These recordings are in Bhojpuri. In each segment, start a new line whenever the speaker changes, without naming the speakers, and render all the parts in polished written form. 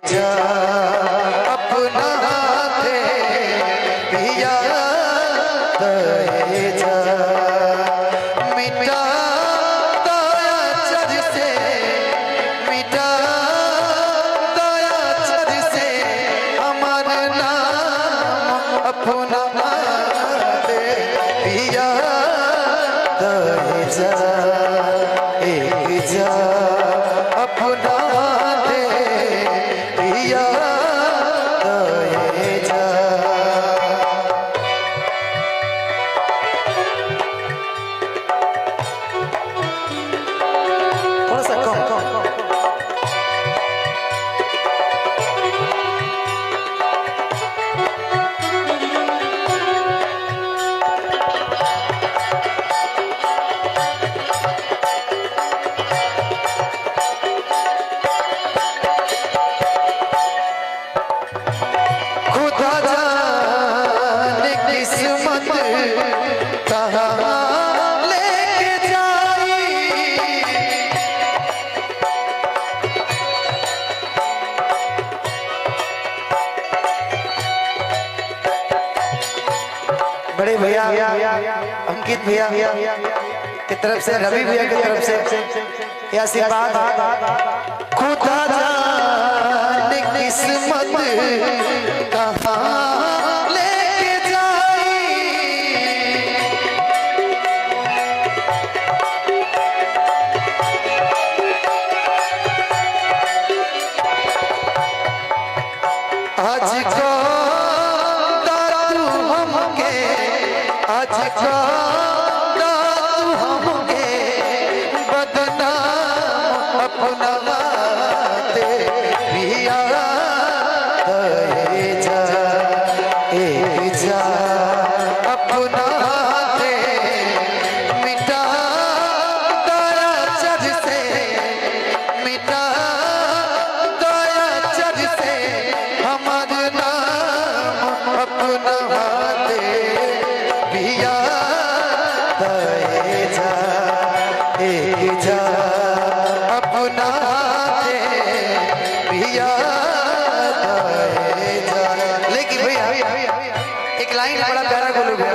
जा अपना दे पिया दे जा मिटा दया चर से मिटा दया चर से अमर नाम अपना दे पिया दे जा एक जा अपना दे पिया दे जा। थोड़ा सा कम खुदा जाने किस्मत कहाँ लेके जाई बड़े भैया अंकित भैया की तरफ से रवि भैया की तरफ से ऐसी बात खुदा जाने किस्मत कहाँ लेके जाई आज का दारू हमके आज का दारू हमके बदनाम अपना दे पिया दे जा एक जा अपना दे मिटा दया चर से मिटा दया चर से हमार नाम अपना दे पिया दे जा एक जा अपना दे पिया दे जा। लेकिन भैया एक लाइन बड़ा प्यारा बोलोगे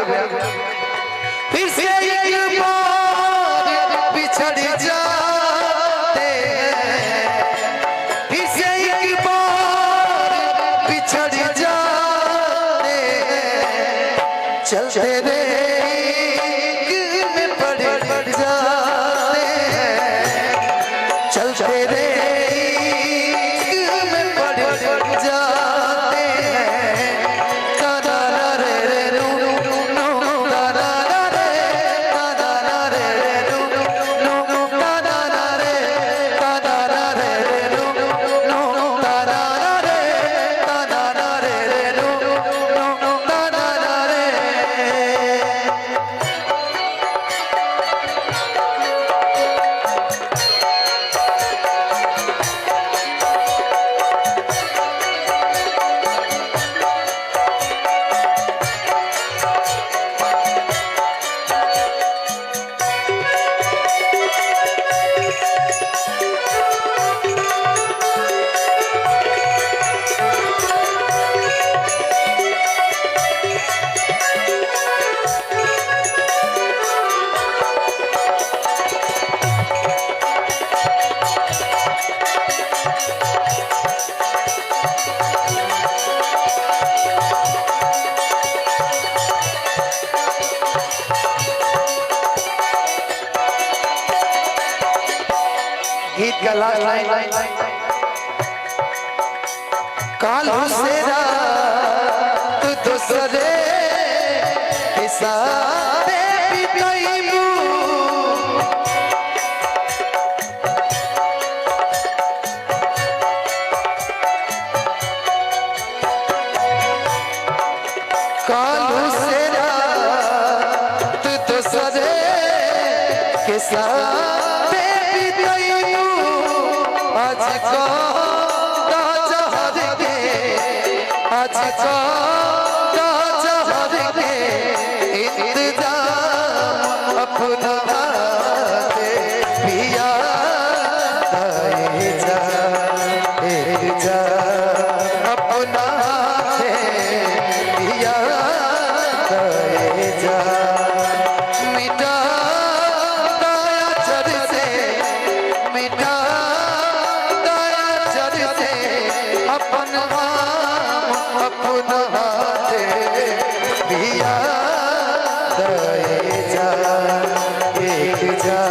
फिर से एक बार बिछड़ जाते हैं फिर से एक बार बिछड़ जाते हैं चलते रे में पड़ जाते हैं चलते रे में पड़ जाते हैं तारा रे रे रू नो तारा रे तारा रे रू नो तारा रे रू नो तारा रे रू नो तारा रे। गीत का लास्ट लाइन काल हुसेरा तू दूसरे के साथ बिताईबू काल हुसेरा तू दूसरे के साथ आज का जहर के आज का जहर के इंतजाम अपना दे पिया दे जा एक जा मिटा दया जर से अपन नाम अपना हाथे पिया दे जा एक जा